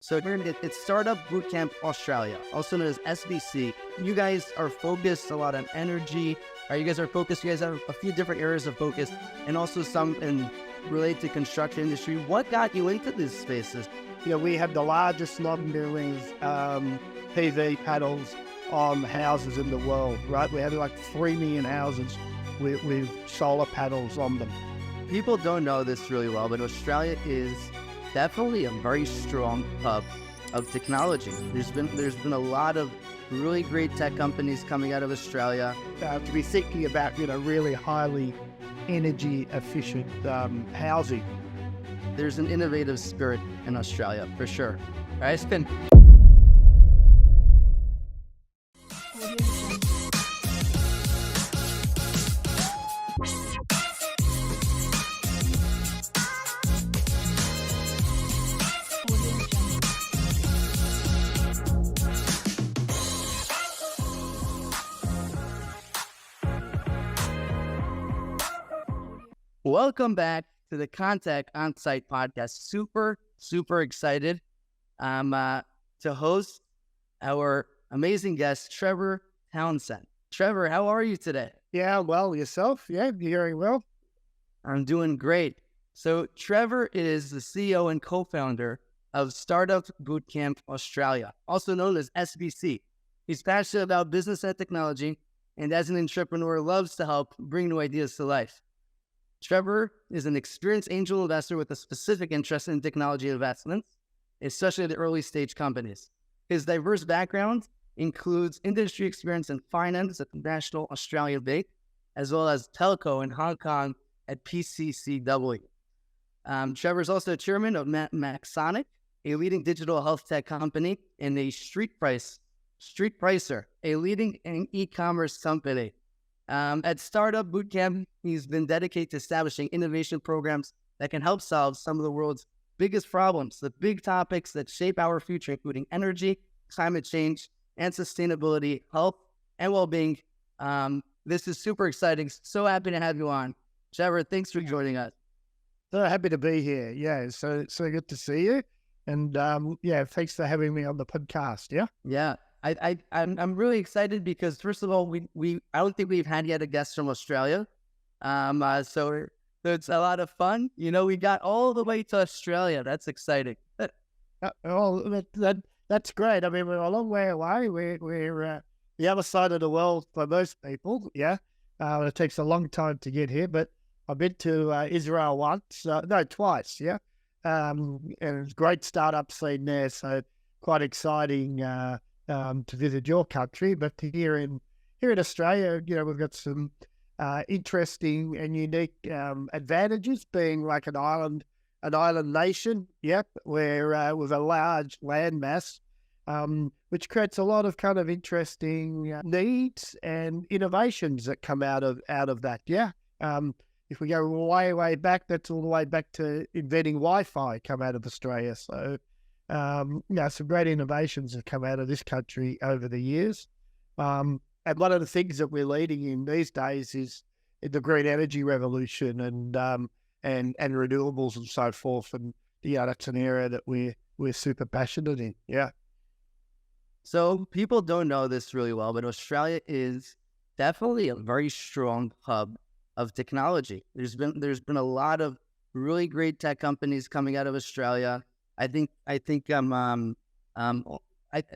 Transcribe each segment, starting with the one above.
So it's Startup Bootcamp Australia, also known as SBC. You guys are focused a lot on energy. You guys are focused. You guys have a few different areas of focus, and also some related to construction industry. What got you into these spaces? We have the largest non-building PV panels on houses in the world, right? We have like 3 million houses with solar panels on them. People don't know this really well, but Australia is definitely a very strong hub of technology. There's been a lot of really great tech companies coming out of Australia. To be thinking about, really highly energy efficient housing. There's an innovative spirit in Australia, for sure. All right, spin. Welcome back to the Contech On-Site podcast. Super excited to host our amazing guest, Trever Townsend. Trevor, how are you today? Yeah, well, yourself? Yeah, you're hearing well? I'm doing great. So Trevor is the CEO and co-founder of Startup Bootcamp Australia, also known as SBC. He's passionate about business and technology, and as an entrepreneur, loves to help bring new ideas to life. Trevor is an experienced angel investor with a specific interest in technology investments, especially the early stage companies. His diverse background includes industry experience in finance at the National Australia Bank, as well as telco in Hong Kong at PCCW. Trevor is also chairman of Maxonic, a leading digital health tech company, and a Street Pricer, a leading e-commerce company. At Startup Bootcamp, he's been dedicated to establishing innovation programs that can help solve some of the world's biggest problems, the big topics that shape our future, including energy, climate change, and sustainability, health, and well-being. This is super exciting. So happy to have you on. Trevor, thanks for joining us. So happy to be here. Yeah, so good to see you. And thanks for having me on the podcast. Yeah. I'm really excited because, first of all, I don't think we've had yet a guest from Australia. So it's a lot of fun. We got all the way to Australia. That's exciting. That's great. I mean, we're a long way away. We're the other side of the world for most people. Yeah, it takes a long time to get here, but I've been to Israel twice. Yeah, and it's a great startup scene there. So quite exciting. To visit your country, but here in Australia, we've got some interesting and unique advantages, being like an island nation. Yep, where with a large landmass, which creates a lot of kind of interesting needs and innovations that come out of that. Yeah, if we go way back, that's all the way back to inventing Wi-Fi come out of Australia. So. Some great innovations have come out of this country over the years. And one of the things that we're leading in these days is the green energy revolution and renewables and so forth. And that's an area that we're super passionate in. Yeah. So people don't know this really well, but Australia is definitely a very strong hub of technology. There's been a lot of really great tech companies coming out of Australia. I think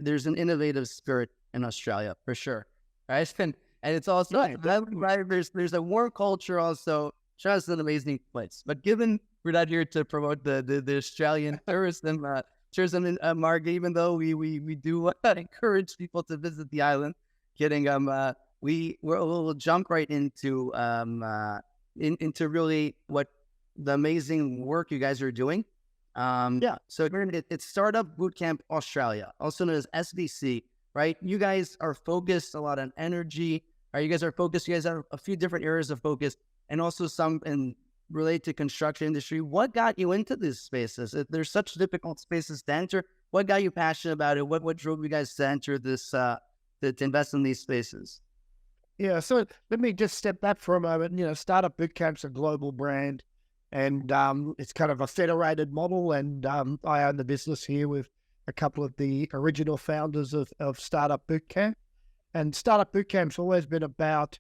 there's an innovative spirit in Australia, for sure. Right? And it's also, there's a warm culture also. Australia's an amazing place. But given we're not here to promote the Australian tourism market, even though we do encourage people to visit the island, we'll jump right into really what the amazing work you guys are doing. So it's Startup Bootcamp Australia, also known as SBC, right? You guys are focused a lot on energy. You guys have a few different areas of focus, and also some related to construction industry. What got you into these spaces? There's such difficult spaces to enter. What got you passionate about it? What drove you guys to enter this, to invest in these spaces? Yeah, so let me just step back for a moment. Startup Bootcamp's a global brand. And it's kind of a federated model, and I own the business here with a couple of the original founders of Startup Bootcamp. And Startup Bootcamp's always been about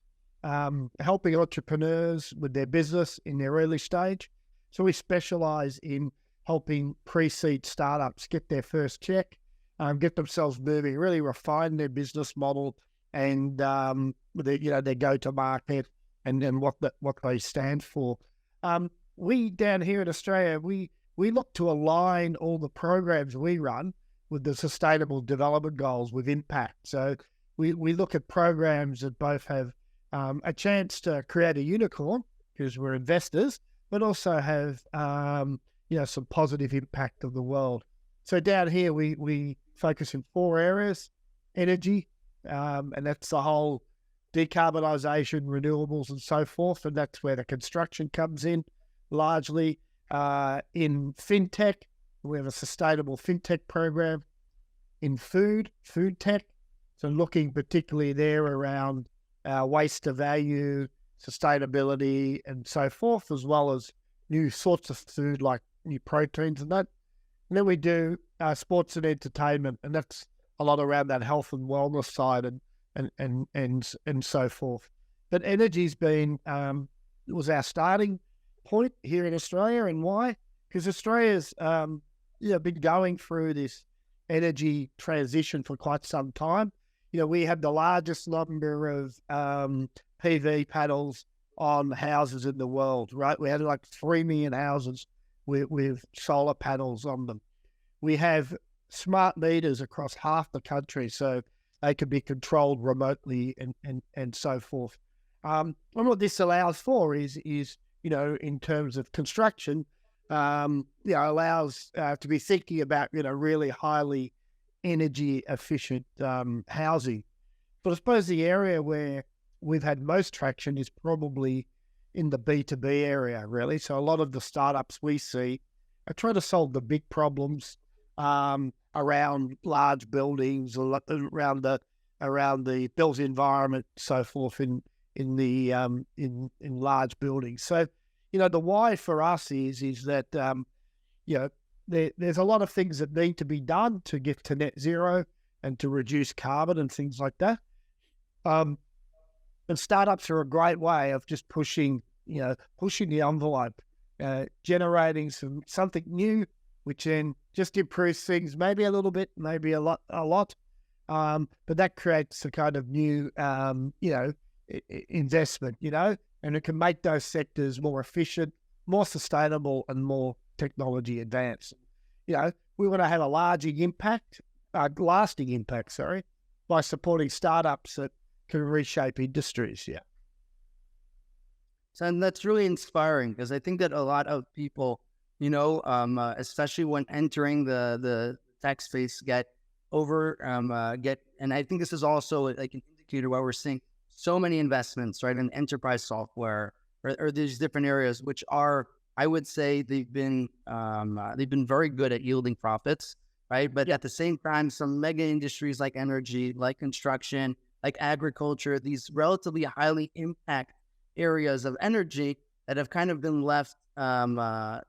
helping entrepreneurs with their business in their early stage. So we specialize in helping pre-seed startups get their first check, get themselves moving, really refine their business model and their go-to-market and what they stand for. We down here in Australia, we look to align all the programs we run with the Sustainable Development Goals with impact. So we look at programs that both have a chance to create a unicorn because we're investors, but also have some positive impact of the world. So down here we focus in 4 areas: energy, and that's the whole decarbonisation, renewables, and so forth. And that's where the construction comes in largely. In fintech, we have a sustainable fintech program. In food tech, so looking particularly there around waste to value, sustainability, and so forth, as well as new sorts of food like new proteins and that. And then we do sports and entertainment, and that's a lot around that health and wellness side and so forth. But energy's been was our starting point here in Australia, and why? Because Australia's been going through this energy transition for quite some time. We have the largest number of PV panels on houses in the world, right? We had like 3 million houses with solar panels on them. We have smart meters across half the country, so they can be controlled remotely and so forth. And what this allows for is in terms of construction, allows to be thinking about, really highly energy efficient housing. But I suppose the area where we've had most traction is probably in the B2B area, really. So a lot of the startups we see are trying to solve the big problems around large buildings, around the built environment, so forth in large buildings. So, the why for us is that there's a lot of things that need to be done to get to net zero and to reduce carbon and things like that. And startups are a great way of just pushing the envelope, generating something new, which then just improves things, maybe a little bit, maybe a lot. But that creates a kind of new, investment, and it can make those sectors more efficient, more sustainable, and more technology advanced. We want to have a lasting impact, by supporting startups that can reshape industries. Yeah. So and that's really inspiring, because I think that a lot of people, especially when entering the tech space, and I think this is also like an indicator why we're seeing so many investments, right, in enterprise software or these different areas, which are, I would say, they've been very good at yielding profits, right? But at the same time, some mega industries like energy, like construction, like agriculture, these relatively highly impact areas of energy that have kind of been left kind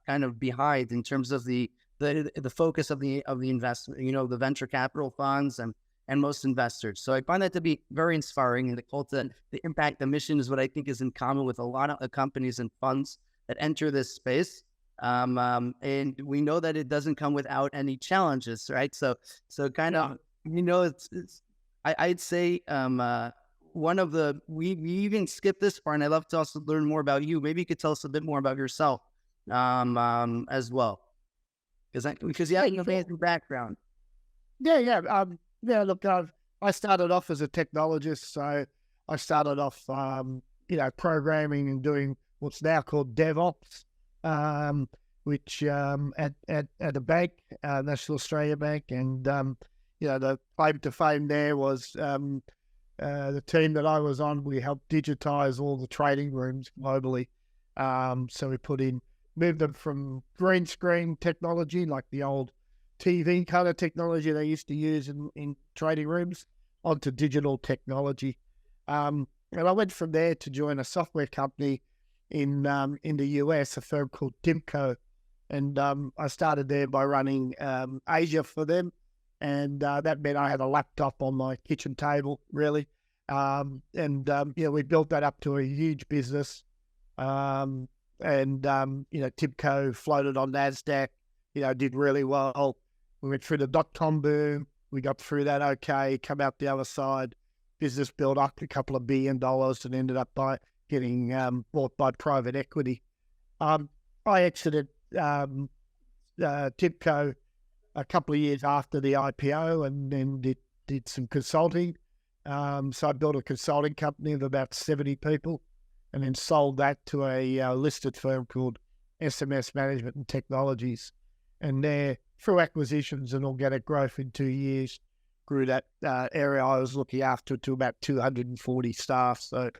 of behind in terms of the focus of the investment, the venture capital funds and most investors. So I find that to be very inspiring, and the impact, the mission is what I think is in common with a lot of companies and funds that enter this space. And we know that it doesn't come without any challenges, right? So kind of, I'd say one of the, we even skipped this part, and I'd love to also learn more about you. Maybe you could tell us a bit more about yourself as well. Because you have an amazing background. Look, I started off as a technologist, so I started off, programming and doing what's now called DevOps, which at a bank, National Australia Bank, and the claim to fame there was the team that I was on. We helped digitize all the trading rooms globally. So we moved them from green screen technology, like the old TV kind of technology they used to use in trading rooms, onto digital technology. And I went from there to join a software company in the US, a firm called Timco. And I started there by running Asia for them, And that meant I had a laptop on my kitchen table, really. We built that up to a huge business. Tipco floated on NASDAQ, did really well. We went through the dot-com boom. We got through that okay, come out the other side. Business built up a couple of $1 billion and ended up by getting bought by private equity. I exited Tipco a couple of years after the IPO and then did some consulting. So I built a consulting company of about 70 people and then sold that to a listed firm called SMS Management and Technologies. And there, through acquisitions and organic growth in 2 years, grew that area I was looking after to about 240 staff. So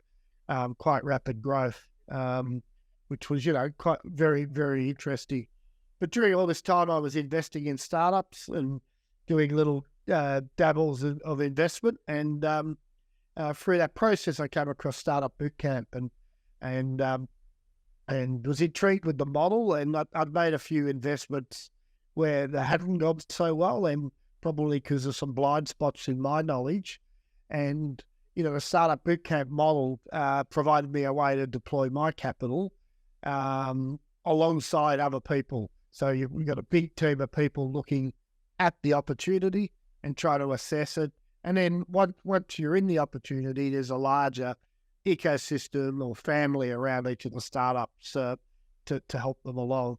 quite rapid growth, which was, quite very, very interesting. But during all this time, I was investing in startups and doing little dabbles of investment. And through that process, I came across Startup Bootcamp and was intrigued with the model. And I'd made a few investments where they hadn't gone so well, and probably because of some blind spots in my knowledge. And, the Startup Bootcamp model provided me a way to deploy my capital alongside other people. So we've got a big team of people looking at the opportunity and try to assess it. And then once you're in the opportunity, there's a larger ecosystem or family around each of the startups to help them along.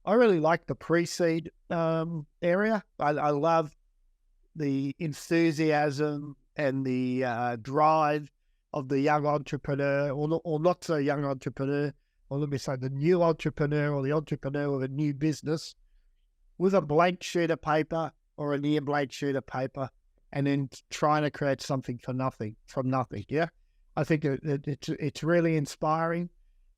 I really like the pre-seed area. I love the enthusiasm and the drive of the young entrepreneur, or not so young entrepreneur, or let me say the new entrepreneur or the entrepreneur with a new business with a blank sheet of paper or a near blank sheet of paper, and then trying to create something from nothing. Yeah, I think it's really inspiring.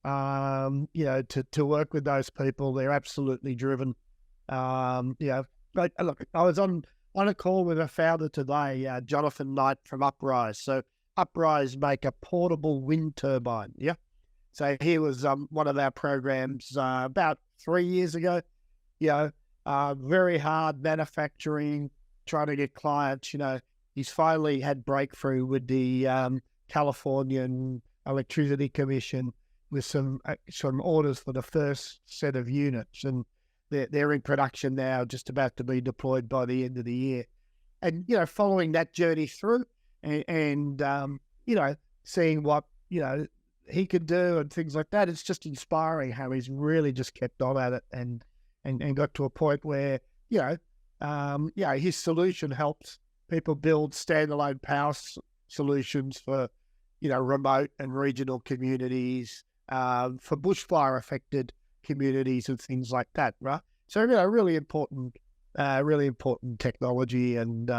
To work with those people. They're absolutely driven. But look, I was on a call with a founder today, Jonathan Knight from Uprise. So Uprise make a portable wind turbine. Yeah. So he was one of our programs about 3 years ago. Very hard manufacturing, trying to get clients. He's finally had breakthrough with the Californian Electricity Commission with some orders for the first set of units, and they're in production now, just about to be deployed by the end of the year. And following that journey through, and seeing what he could do and things like that, it's just inspiring how he's really just kept on at it and got to a point where his solution helps people build standalone power solutions for remote and regional communities, for bushfire affected communities and things like that, right? So really important technology, and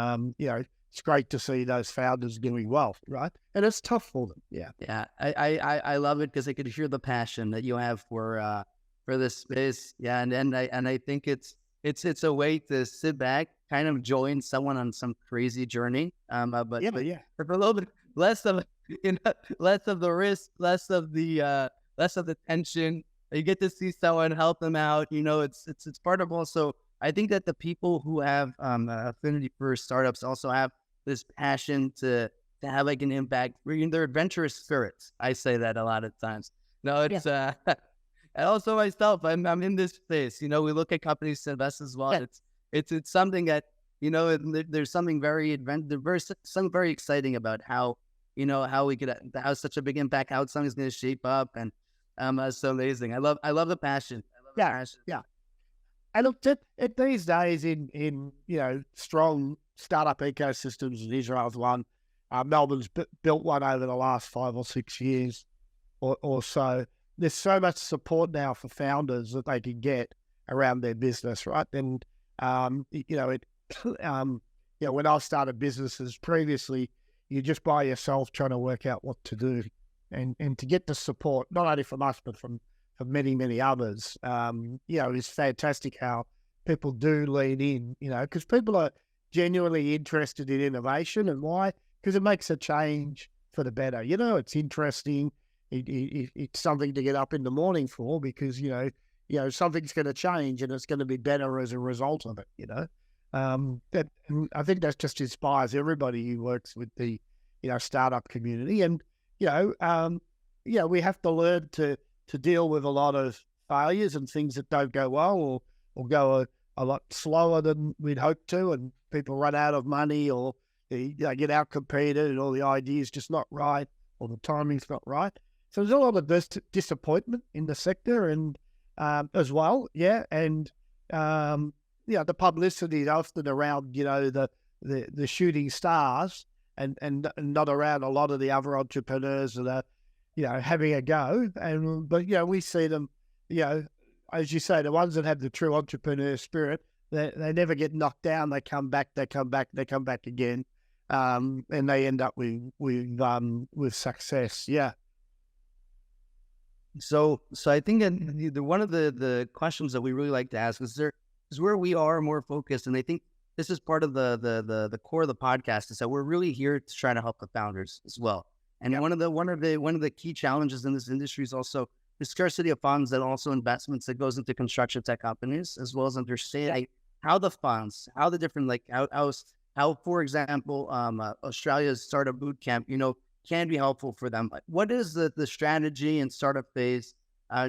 it's great to see those founders doing well, right? And it's tough for them. Yeah. I love it because I could hear the passion that you have for this space. Yeah, and I think it's a way to sit back, kind of join someone on some crazy journey. But for a little bit less of less of the risk, less of the tension. You get to see someone, help them out. It's part of also. I think that the people who have affinity for startups also have this passion to have like an impact. They're adventurous spirits. I say that a lot of times. No, it's and also myself. I'm in this space. We look at companies to invest as well. Yeah. It's something that there's something something very exciting about how we could have such a big impact, how something's going to shape up, and that's so amazing. I love the passion. Yeah. I looked at these days in strong startup ecosystems, and Israel's one. Melbourne's built one over the last 5 or 6 years or so. There's so much support now for founders that they can get around their business, right? And when I started businesses previously, you're just by yourself trying to work out what to do, and to get the support not only from us but from many, many others, it's fantastic how people do lean in, because people are genuinely interested in innovation. And why? Because it makes a change for the better. It's interesting. It's something to get up in the morning for, because, something's going to change and it's going to be better as a result of it, And I think that just inspires everybody who works with the, startup community. And, we have to learn to deal with a lot of failures and things that don't go well or go a lot slower than we'd hoped to, and people run out of money or they get out competed or the idea's just not right or the timing's not right. So there's a lot of disappointment in the sector and as well, yeah. And the publicity is often around the shooting stars and not around a lot of the other entrepreneurs that are having a go. But we see them, as you say, the ones that have the true entrepreneur spirit, they never get knocked down. They come back again, and they end up with success. Yeah. So I think one of the questions that we really like to ask is where we are more focused, and I think this is part of the core of the podcast, is that we're really here to try to help the founders as well. And one of the key challenges in this industry is also the scarcity of funds and also investments that goes into construction tech companies, as well as understanding how the funds, how the different how for example Australia's startup bootcamp, can be helpful for them. What is the strategy and startup phase,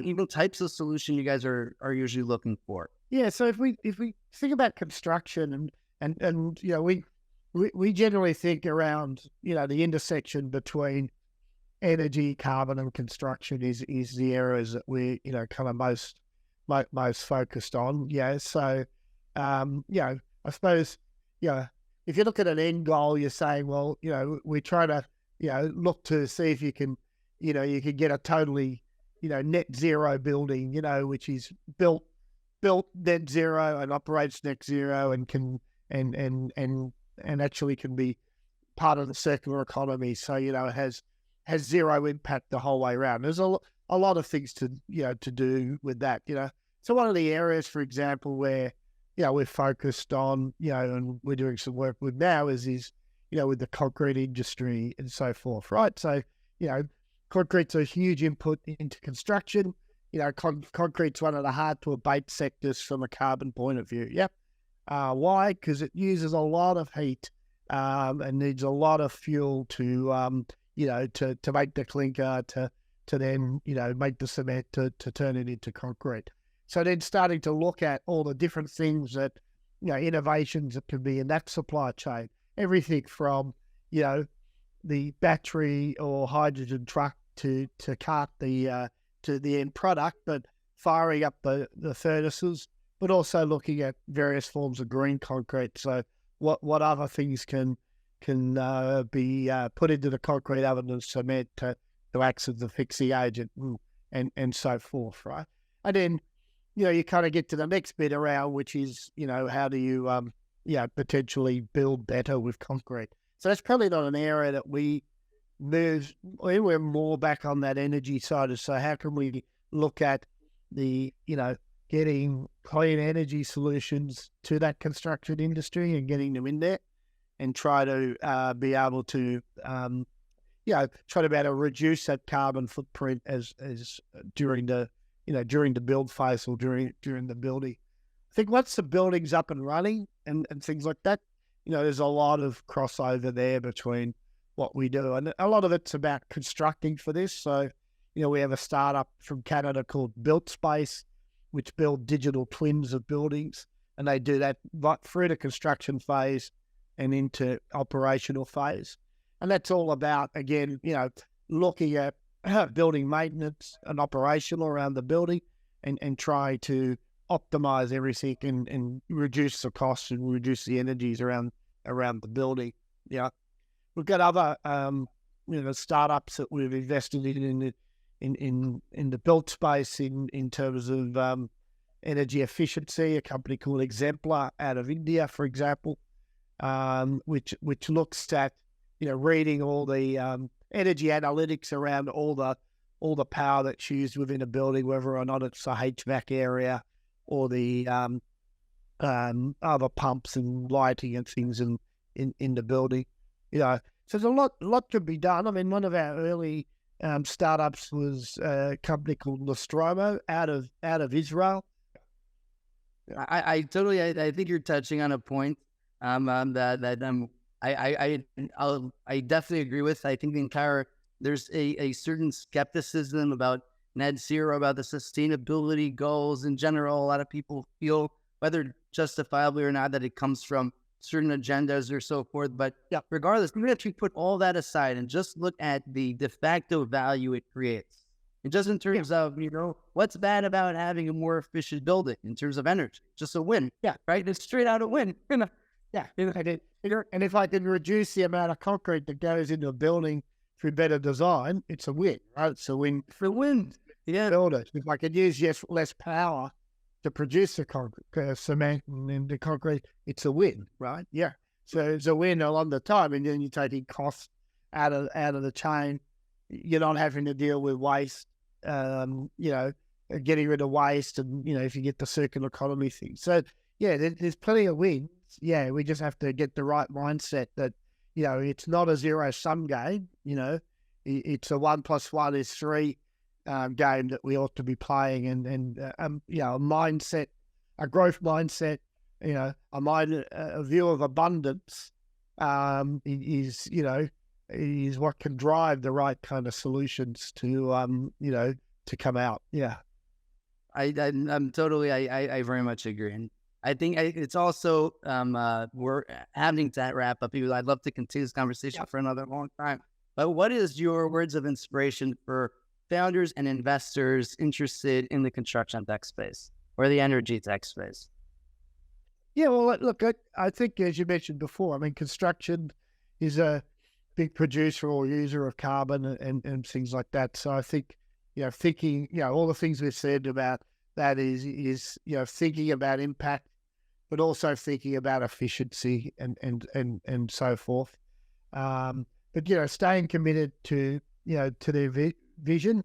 even types of solution you guys are usually looking for? Yeah, so if we think about construction and we generally think around the intersection between energy, carbon, and construction is the areas that we kind of most focused on. Yeah, so I suppose if you look at an end goal, you're saying, well, we try to look to see if you can get a totally net zero building, which is built net zero and operates net zero and can and actually can be part of the circular economy. So it has zero impact the whole way around. There's a lot of things to do with that. So one of the areas, for example, where we're focused on and we're doing some work with now is with the concrete industry and so forth, right? So concrete's a huge input into construction. Concrete's one of the hard to abate sectors from a carbon point of view. Yep. Why? Because it uses a lot of heat and needs a lot of fuel to make the clinker, to then make the cement to turn it into concrete. So then starting to look at all the different things that innovations that can be in that supply chain, everything from the battery or hydrogen truck to cart to the end product, but firing up the furnaces, but also looking at various forms of green concrete. So what other things can be put into the concrete oven and cement to act as the fixing agent and so forth, right? And then you kind of get to the next bit around, which is how do you potentially build better with concrete. So that's probably not an area that we're more back on that energy side. So how can we look at the getting clean energy solutions to that construction industry and getting them in there, and try to be able to reduce that carbon footprint as during the build phase or during the building. I think once the building's up and running and things like that, there's a lot of crossover there between what we do, and a lot of it's about constructing for this. So we have a startup from Canada called Built Space, which build digital twins of buildings, and they do that right through the construction phase and into operational phase. And that's all about, again, looking at building maintenance and operational around the building and try to optimize everything and reduce the costs and reduce the energies around the building. Yeah. We've got other startups that we've invested in the built space in terms of energy efficiency. A company called Exemplar out of India, for example, which looks at reading all the energy analytics around all the power that's used within a building, whether or not it's a HVAC area or the other pumps and lighting and things in the building. So there's a lot to be done. I mean, one of our early startups was a company called Nostromo out of Israel. I totally, I think you're touching on a point I definitely agree with. I think there's a certain skepticism about net zero, about the sustainability goals in general. A lot of people feel, whether justifiably or not, that it comes from certain agendas or so forth. But regardless, we have to put all that aside and just look at the de facto value it creates. And just in terms of, what's bad about having a more efficient building in terms of energy? Just a win. Yeah. Right? It's straight out a win. Yeah. And if I can reduce the amount of concrete that goes into a building through better design, it's a win, right? It's a win for wind. Yeah. Builders. If I could use less power to produce the concrete, cement and the concrete, it's a win, right? Yeah. So it's a win along the time, and then you're taking costs out of the chain. You're not having to deal with waste. Getting rid of waste, and if you get the circular economy thing. So yeah, there's plenty of wins. Yeah, we just have to get the right mindset that it's not a zero-sum game. It's a 1 + 1 is 3 game that we ought to be playing, and a mindset, a growth mindset, a view of abundance is what can drive the right kind of solutions to come out. Yeah. I'm totally, I very much agree. And I think it's also, we're having to wrap up. I'd love to continue this conversation for another long time. But what is your words of inspiration for founders and investors interested in the construction tech space or the energy tech space? Yeah, well, look, I think, as you mentioned before, construction is a big producer or user of carbon and things like that. So I think, thinking, all the things we've said about that is thinking about impact, but also thinking about efficiency and so forth. But staying committed to their vision,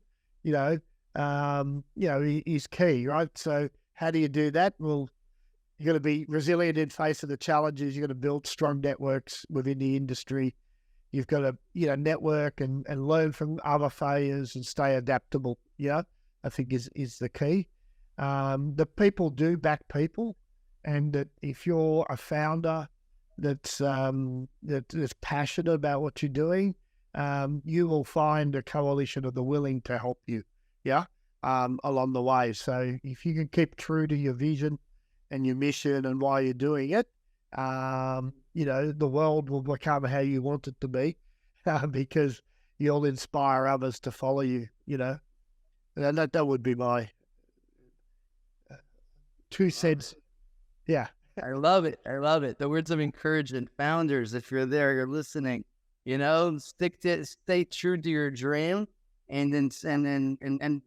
is key, right? So how do you do that? Well, you're going to be resilient in face of the challenges. You're going to build strong networks within the industry. You've got to, network and learn from other failures and stay adaptable. I think is the key. The people do back people, and that if you're a founder that's passionate about what you're doing, you will find a coalition of the willing to help you. Along the way. So if you can keep true to your vision and your mission and why you're doing it, the world will become how you want it to be, because you'll inspire others to follow you, and that would be my 2 cents. Yeah. I love it. The words of encouragement. Founders, if you're there, you're listening, stay true to your dream, and then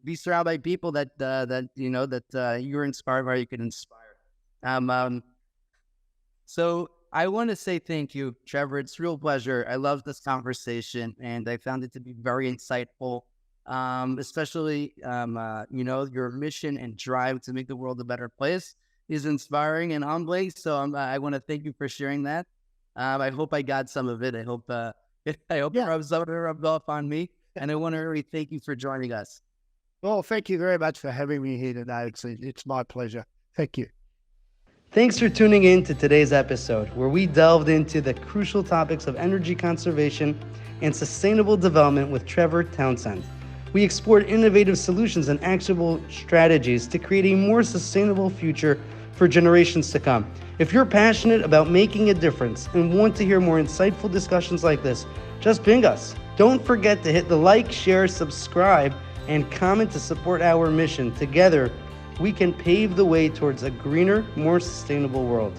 be surrounded by people that you're inspired by, you can inspire. So I want to say thank you, Trevor. It's a real pleasure. I love this conversation, and I found it to be very insightful, especially, your mission and drive to make the world a better place is inspiring and humbling. So I want to thank you for sharing that. I hope I got some of it. I hope it rubbed off on me. And I want to really thank you for joining us. Well, thank you very much for having me here today. It's my pleasure. Thank you. Thanks for tuning in to today's episode, where we delved into the crucial topics of energy conservation and sustainable development with Trever Townsend. We explored innovative solutions and actionable strategies to create a more sustainable future for generations to come. If you're passionate about making a difference and want to hear more insightful discussions like this, just ping us. Don't forget to hit the like, share, subscribe, and comment to support our mission. Together, we can pave the way towards a greener, more sustainable world.